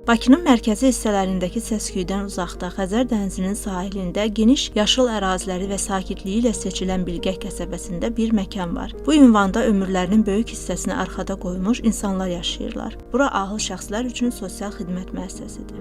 Bakının mərkəzi hissələrindəki səs-küydən uzaqda, Xəzər dənizinin sahilində geniş yaşıl əraziləri və sakitliyi ilə seçilən Bilgəh qəsəbəsində bir məkan var. Bu ünvanda ömürlərinin böyük hissəsini arxada qoymuş insanlar yaşayırlar. Bura ahıl şəxslər üçün sosial xidmət müəssisəsidir.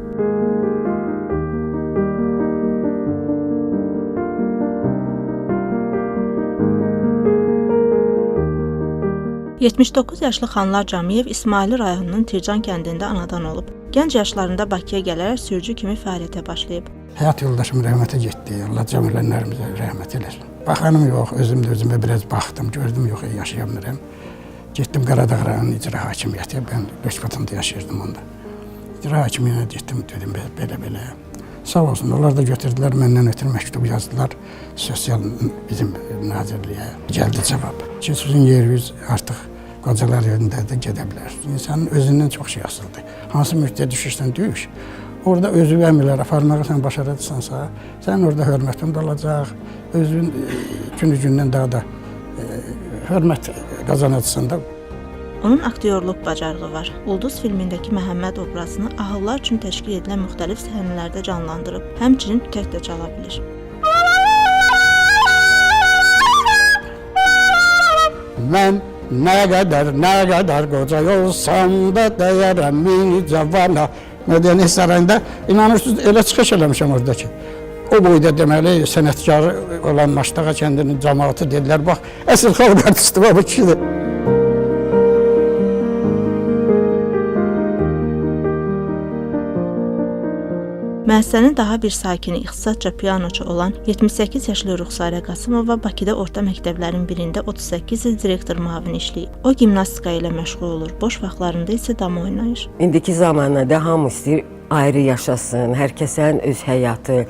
...79 yaşlı Xanlar Camiyev İsmaili rayonunun Tircan kəndində anadan olub. Gənc yaşlarında Bakıya gələrək sürücü kimi fəaliyyətə başlayıb. Həyat yoldaşım rəhmətə getdi. Allah can ölənlərimizə rəhmət eləsin. Baxanım yox, özüm də özümə biraz baxdım, gördüm yox, yaşayamıram. Getdim Qaradağ rayonunun icra hakimiyyəti, mən Beşbatında yaşayırdım onda. İcra hakimiyyətinə getdim, dedim belə. Sağ olsun, onlar da götürdülər, məndən ötürü məktub yazdılar. Sosial bizim nazirliyə gəldi cavab. Ki, sizin yeriniz artıq qocalar yerində də gedə bilər. İnsanın özündən çox şey asıldı. Hansı müddətə düşürsən, düş. Orada özü əmirlər aparmağı sən başarırsansa, sən orada hörmətin də olacaq. Özün günü-gündən daha da hörmət qazanacaqsan da. Onun aktyorluq bacarığı var. Ulduz filmindəki Məhəmməd obrazını ahıllar üçün təşkil edilən müxtəlif səhnələrdə canlandırıb, həmçinin tək də çala bilir. Mən nə qədər qoca olsam da dəyərəm mini cavana. Mədəni sarayında inanırsınız elə çıxış eləmişəm oradakı. O boyda deməli sənətkarı olan Maştağa kəndinin cəmaatı dedilər, bax, əsl xalq artisti var bu kişidir. Müəssisənin daha bir sakini, ixtisasca pianoçu olan 78 yaşlı Rüxsarə Qasımova Bakıda orta məktəblərin birində 38 il direktor müavini işləyib. O gimnastika ilə məşğul olur, boş vaxtlarında isə dama oynayır. İndiki zamanlarda hamı istəyir ayrı yaşasın, hər kəsin öz həyatı.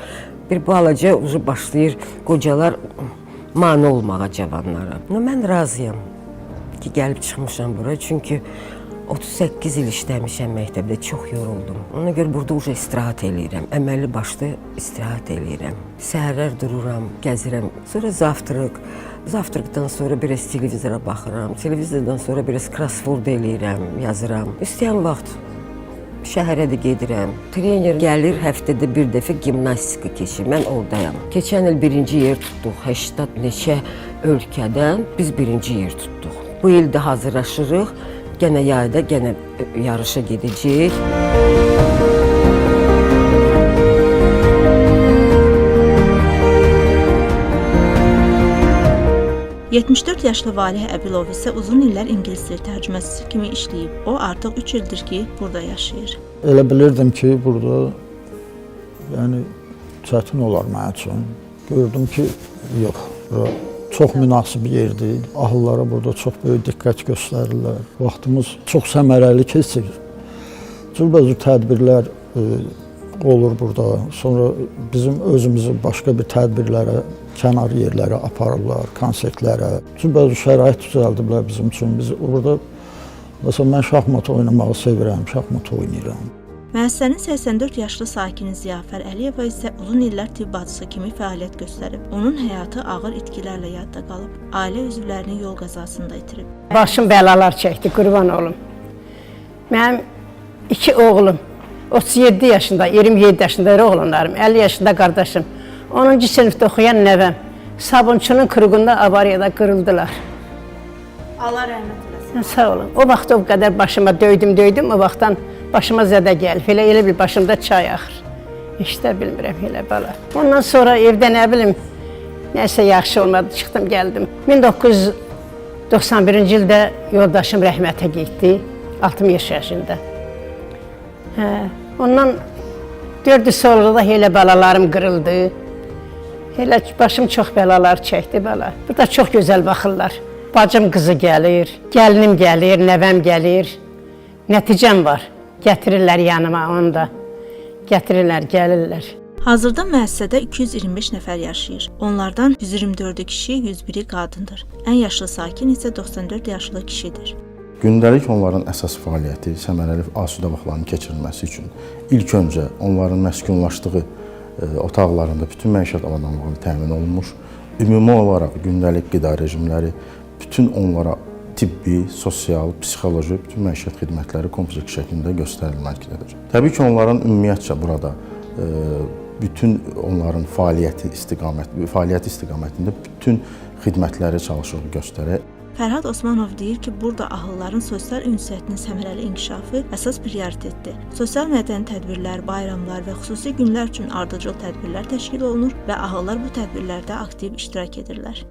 Bir balaca ucu başlayır qocalar mane olmağa cavanlara. Mən razıyam ki, gəlib çıxmışam bura, çünki 38 il işləmişəm məktəbdə, çox yoruldum. Ona görə burada uca istirahat eləyirəm, əməlli başlı istirahat eləyirəm. Səhərlər dururam, gəzirəm, sonra zavtırıqdan sonra biraz televizora baxıram, televizordan sonra biraz crossword eləyirəm, yazıram. İstəyən vaxt şəhərə də gedirəm. Trener gəlir, həftədə bir dəfə gimnastika keçir, mən oradayam. Keçən il birinci yer tutduq, 80 neçə ölkədən biz birinci yer tutduq. Bu il də hazırlaşırıq. Gənə yayda, gənə yarışa gedəcək. ...74 yaşlı Valih Əbilov isə uzun illər ingilis dili tərcüməçisi kimi işləyib. O, artıq 3 ildir ki, burada yaşayır. Elə bilirdim ki, burada çətin olar mənim üçün. Gördüm ki, yox. Çox münasib yerdir. Ahıllara burada çox böyük diqqət göstərirlər. Vaxtımız çox səmərəli keçir. Cürbəcür tədbirlər olur burada. Sonra bizim özümüzü başqa bir tədbirlərə, kənar yerlərə aparırlar, konsertlərə. Cürbəcür şərait düzəldiblər bizim üçün. Biz burada, məsələn, mən şahmat oynamağı sevirəm, şahmat oynayıram. Müəssisənin 84 yaşlı sakini Ziyafər Əliyeva isə uzun illər tibb bacısı kimi fəaliyyət göstərib. Onun həyatı ağır itkilərlə yadda qalıb. Ailə üzvlərini yol qəzasında itirib. Başım bəlalar çəkdi, qurban olum. Mənim 2 oğlum, 37 yaşında, 27 yaşında oğlanlarım, 50 yaşında qardaşım, 10-cu sinifdə oxuyan nəvəm, sabunçunun kırığında avariyada qırıldılar. Allah rəhmət eləsin. Sağ olun. O vaxt o qədər başıma döydüm, o vaxtdan başıma zədə gəlib, elə bir başımda çay axır. İşdə bilmirəm, elə bala. Ondan sonra evdə nə bilim, nəsə yaxşı olmadı, çıxdım, gəldim. 1991-ci ildə yoldaşım rəhmətə getdi, 60 yaşında. Ondan 4 il sonra da elə balalarım qırıldı. Elə başım çox bəlalar çəkdi, bala. Burada çox gözəl baxırlar. Bacım qızı gəlir, gəlinim gəlir, nəvəm gəlir. Nəticəm var. Gətirirlər yanıma onu da. Gətirirlər, gəlirlər. Hazırda müəssisədə 225 nəfər yaşayır. Onlardan 124 kişi, 101-i qadındır. Ən yaşlı sakin isə 94 yaşlı kişidir. Gündəlik onların əsas fəaliyyəti səmərəli asudə vaxtlarının keçirilməsi üçün ilk öncə onların məskunlaşdığı otaqlarında bütün məişət avadanlığı təmin olunmuş, ümumi olaraq gündəlik qida rejimləri bütün onlara tibbi, sosial, psixoloji, bütün məişət xidmətləri kompleks şəklində göstərilməkdədir. Təbii ki, onların ümumiyyətcə burada bütün onların fəaliyyəti istiqamətində bütün xidmətləri çalışıb göstərək. Fərhad Osmanov deyir ki, burada ahılların sosial ünsiyyətinin səmərəli inkişafı əsas prioritetdir. Sosial mədəni tədbirlər, bayramlar və xüsusi günlər üçün ardıcıl tədbirlər təşkil olunur və ahıllar bu tədbirlərdə aktiv iştirak edirlər.